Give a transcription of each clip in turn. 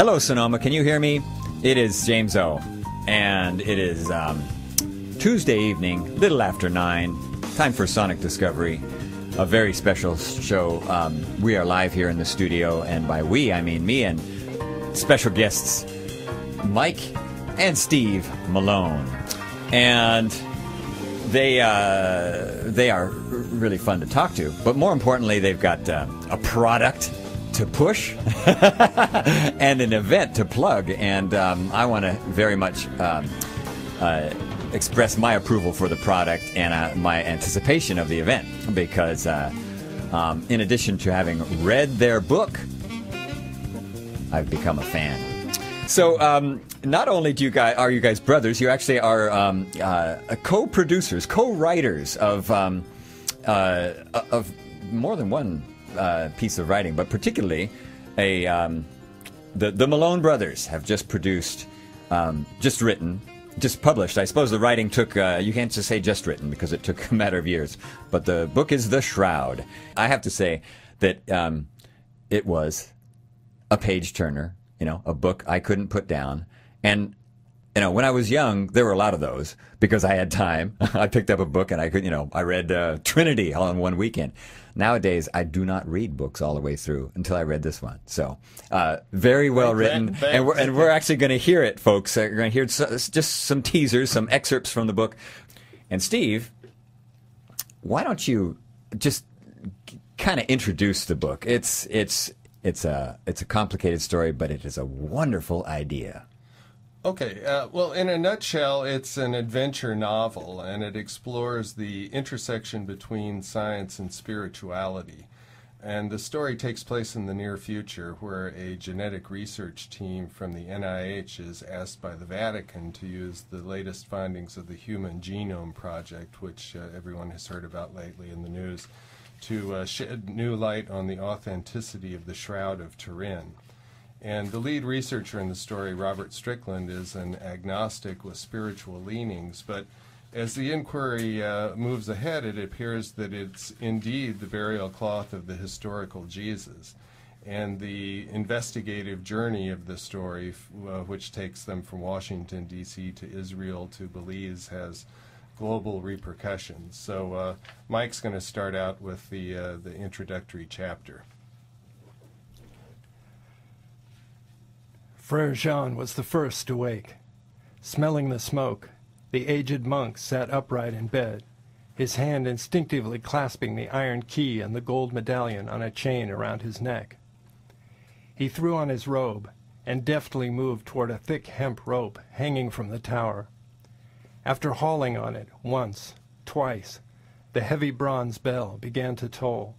Hello, Sonoma. Can you hear me? It is James O. And it is Tuesday evening, little after 9. Time for Sonic Discovery, a very special show. We are live here in the studio, and by we, I mean me and special guests Mike and Steve Meloan. And they are really fun to talk to. But more importantly, they've got a product to push and an event to plug, and I want to very much express my approval for the product and my anticipation of the event, because in addition to having read their book, I've become a fan. So not only are you guys brothers, you actually are co-producers, co-writers of more than one piece of writing, but particularly the Meloan brothers have just produced, just published. I suppose the writing took, you can't just say just written because it took a matter of years, but the book is The Shroud. I have to say that it was a page turner, a book I couldn't put down. And when I was young, there were a lot of those because I had time. I picked up a book and I could, I read Trinity all in one weekend. Nowadays, I do not read books all the way through until I read this one. So, very well written, and we're actually going to hear it, folks. We're going to hear just some teasers, some excerpts from the book. And Steve, why don't you just kind of introduce the book? It's a complicated story, but it is a wonderful idea. Okay, well, in a nutshell, it's an adventure novel, and it explores the intersection between science and spirituality. And the story takes place in the near future, where a genetic research team from the NIH is asked by the Vatican to use the latest findings of the Human Genome Project, which everyone has heard about lately in the news, to shed new light on the authenticity of the Shroud of Turin. And the lead researcher in the story, Robert Strickland, is an agnostic with spiritual leanings, but as the inquiry moves ahead, it appears that it's indeed the burial cloth of the historical Jesus. And the investigative journey of the story, which takes them from Washington, D.C. to Israel to Belize, has global repercussions. So Mike's going to start out with the introductory chapter. Frere Jean was the first to wake. Smelling the smoke, the aged monk sat upright in bed, his hand instinctively clasping the iron key and the gold medallion on a chain around his neck. He threw on his robe and deftly moved toward a thick hemp rope hanging from the tower. After hauling on it once, twice, the heavy bronze bell began to toll.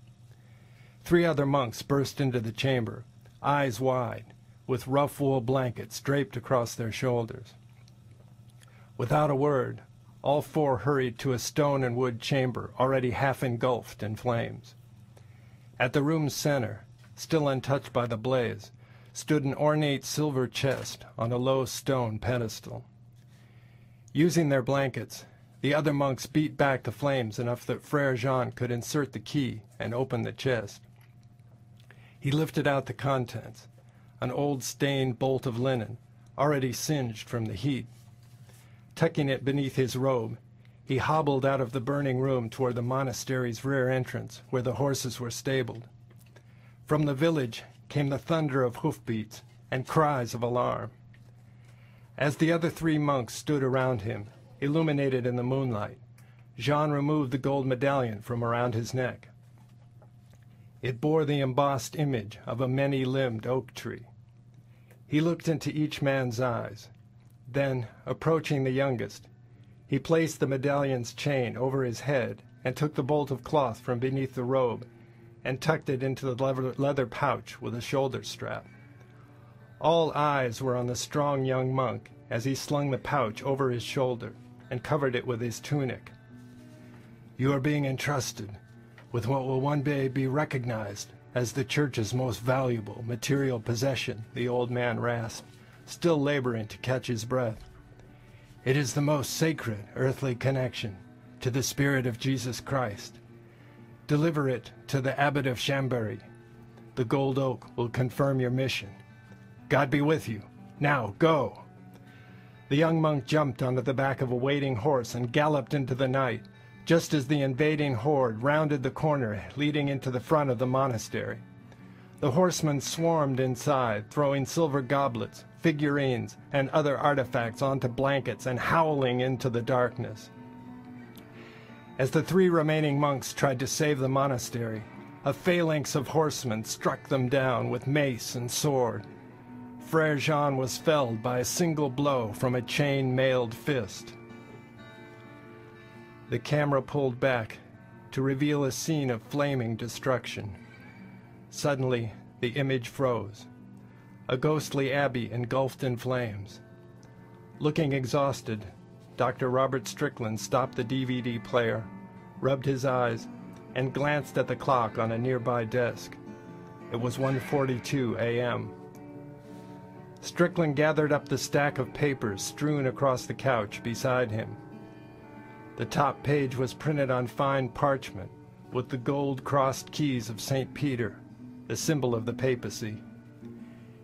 3 other monks burst into the chamber, eyes wide, with rough wool blankets draped across their shoulders. Without a word, all 4 hurried to a stone and wood chamber already half engulfed in flames. At the room's center, still untouched by the blaze, stood an ornate silver chest on a low stone pedestal. Using their blankets, the other monks beat back the flames enough that Frere Jean could insert the key and open the chest. He lifted out the contents, an old stained bolt of linen, already singed from the heat. Tucking it beneath his robe, he hobbled out of the burning room toward the monastery's rear entrance, where the horses were stabled. From the village came the thunder of hoofbeats and cries of alarm. As the other 3 monks stood around him, illuminated in the moonlight, Jean removed the gold medallion from around his neck. It bore the embossed image of a many-limbed oak tree. He looked into each man's eyes. Then, approaching the youngest, he placed the medallion's chain over his head and took the bolt of cloth from beneath the robe and tucked it into the leather pouch with a shoulder strap. All eyes were on the strong young monk as he slung the pouch over his shoulder and covered it with his tunic. "You are being entrusted with what will one day be recognized as the Church's most valuable material possession," the old man rasped, still laboring to catch his breath. "It is the most sacred earthly connection to the Spirit of Jesus Christ. Deliver it to the Abbot of Chambéry. The gold oak will confirm your mission. God be with you. Now, go." The young monk jumped onto the back of a waiting horse and galloped into the night, just as the invading horde rounded the corner leading into the front of the monastery. The horsemen swarmed inside, throwing silver goblets, figurines, and other artifacts onto blankets and howling into the darkness. As the 3 remaining monks tried to save the monastery, a phalanx of horsemen struck them down with mace and sword. Frere Jean was felled by a single blow from a chain-mailed fist. The camera pulled back to reveal a scene of flaming destruction. Suddenly, the image froze. A ghostly abbey engulfed in flames. Looking exhausted, Dr. Robert Strickland stopped the DVD player, rubbed his eyes, and glanced at the clock on a nearby desk. It was 1:42 a.m. Strickland gathered up the stack of papers strewn across the couch beside him. The top page was printed on fine parchment with the gold-crossed keys of St. Peter, the symbol of the papacy.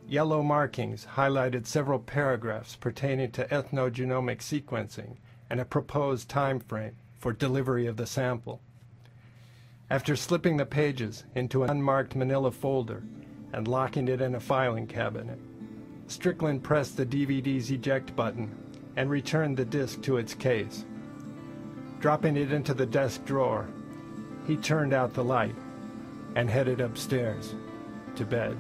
Yellow markings highlighted several paragraphs pertaining to ethnogenomic sequencing and a proposed time frame for delivery of the sample. After slipping the pages into an unmarked manila folder and locking it in a filing cabinet, Strickland pressed the DVD's eject button and returned the disc to its case. Dropping it into the desk drawer, he turned out the light and headed upstairs to bed.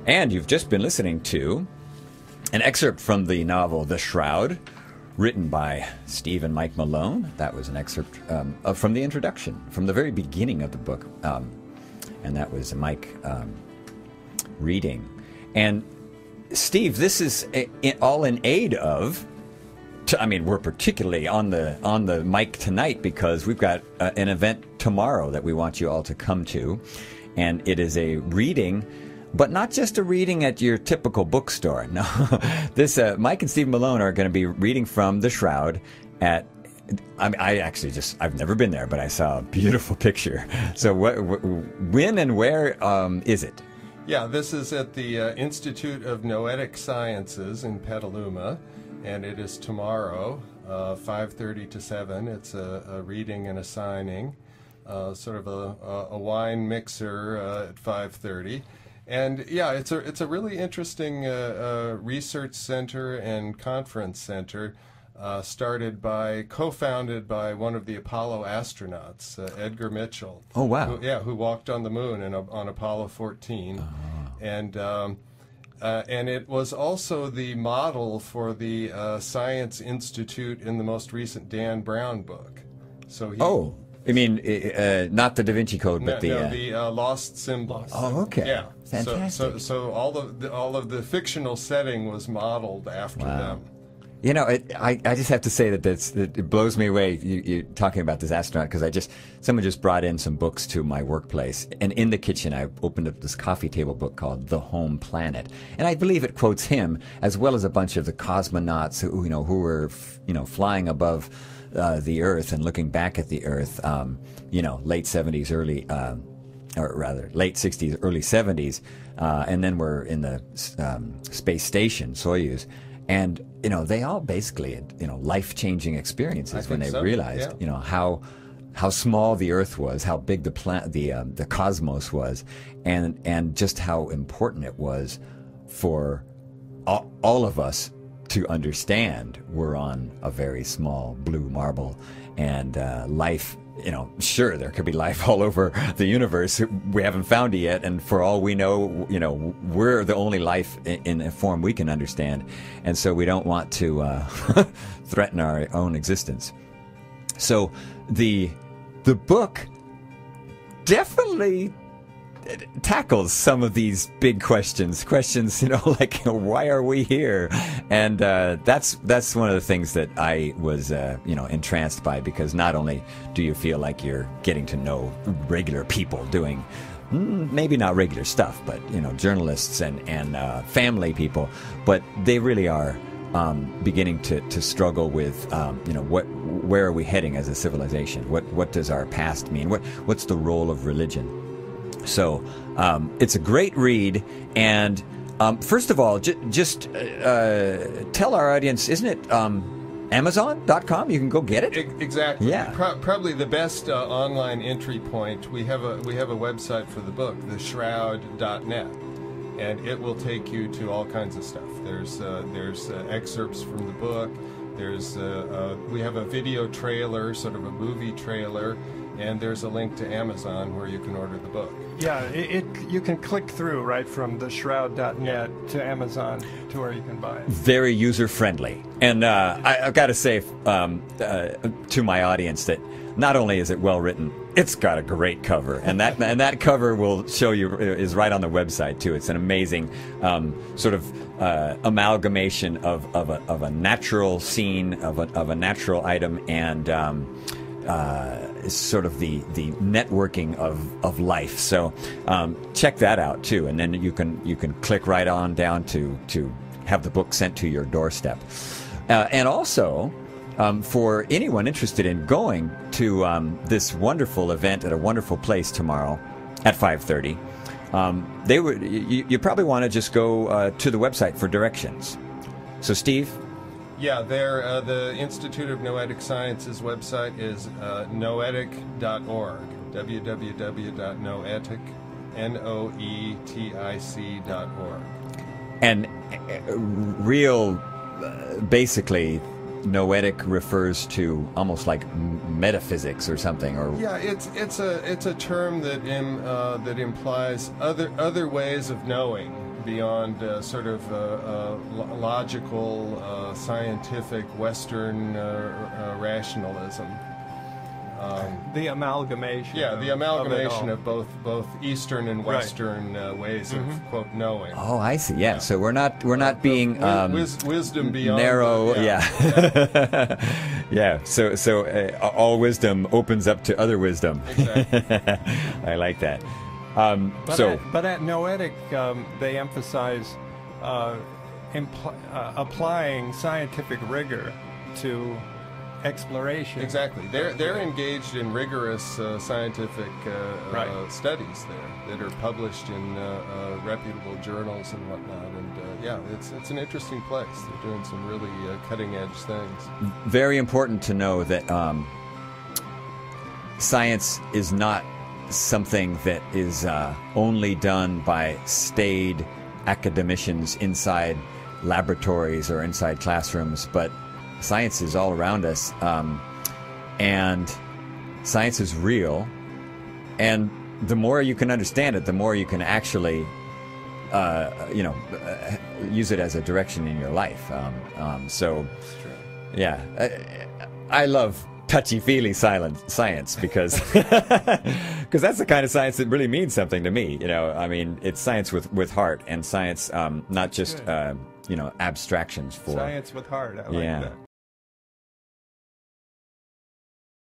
And you've just been listening to an excerpt from the novel The Shroud, written by Steve and Mike Meloan. That was an excerpt from the introduction, from the very beginning of the book. And that was Mike reading. And Steve, this is all in aid of... I mean, we're particularly on the mic tonight because we've got an event tomorrow that we want you all to come to. And it is a reading... But not just a reading at your typical bookstore. No, this Mike and Steve Meloan are going to be reading from The Shroud at. I've never been there, but I saw a beautiful picture. So, when and where is it? Yeah, this is at the Institute of Noetic Sciences in Petaluma, and it is tomorrow, 5:30 to 7. It's a reading and a signing, sort of a wine mixer at 5:30. And yeah, it's a really interesting research center and conference center, co-founded by one of the Apollo astronauts, Edgar Mitchell. Oh wow! Who walked on the moon on Apollo 14, and it was also the model for the Science Institute in the most recent Dan Brown book. So he. Oh. I mean, not the Da Vinci Code, but the Lost Symbols. Oh, okay. Yeah, fantastic. So all of the fictional setting was modeled after them. You know, I just have to say that it blows me away. You talking about this astronaut because someone just brought in some books to my workplace, and in the kitchen I opened up this coffee table book called The Home Planet, and I believe it quotes him as well as a bunch of the cosmonauts who were flying above the Earth and looking back at the Earth, late 70s, late 60s, early 70s, and then we're in the space station, Soyuz, and they all basically had life-changing experiences when they realized how small the Earth was, how big the cosmos was, and just how important it was for all of us to understand we're on a very small blue marble, and life, sure, there could be life all over the universe. We haven't found it yet, and for all we know, we're the only life in a form we can understand, and so we don't want to threaten our own existence. So the book definitely tackles some of these big questions, like why are we here? And that's one of the things that I was entranced by, because not only do you feel like you're getting to know regular people doing maybe not regular stuff, but journalists and family people, but they really are beginning to struggle with where are we heading as a civilization? What does our past mean? What's the role of religion? So it's a great read. And first of all, just tell our audience, isn't it Amazon.com? You can go get it. Exactly. Yeah. Probably the best online entry point. We have a website for the book, theshroud.net, and it will take you to all kinds of stuff. There's excerpts from the book. We have a video trailer, sort of a movie trailer, and there's a link to Amazon where you can order the book. Yeah, you can click through right from theshroud.net to Amazon to where you can buy it. Very user-friendly. And I've got to say to my audience that not only is it well-written, it's got a great cover. And that cover will show you, is right on the website, too. It's an amazing sort of amalgamation of a natural scene, of a natural item, and sort of the networking of life. So check that out too, and then you can click right on down to have the book sent to your doorstep. And also, for anyone interested in going to this wonderful event at a wonderful place tomorrow at 5:30, you probably want to just go to the website for directions. So Steve. Yeah, the Institute of Noetic Sciences website is noetic.org, www.noetic.org. And basically, noetic refers to almost like metaphysics or something, or yeah, it's a term that implies other ways of knowing beyond sort of logical, scientific Western rationalism. The amalgamation. Yeah, the amalgamation of both Eastern and Western ways of quote knowing. Oh, I see. Yeah, so we're not being wisdom beyond narrow. Yeah. Yeah. So all wisdom opens up to other wisdom. Exactly. I like that. But at Noetic, they emphasize applying scientific rigor to exploration. Exactly. They're engaged in rigorous scientific studies there that are published in reputable journals and whatnot. And it's an interesting place. They're doing some really cutting edge things. Very important to know that science is not something that is only done by staid academicians inside laboratories or inside classrooms, but science is all around us, and science is real, and the more you can understand it, the more you can actually use it as a direction in your life. Yeah, I love touchy-feely science because that's the kind of science that really means something to me. I mean, it's science with heart, and science not just abstractions for science with heart. I like that.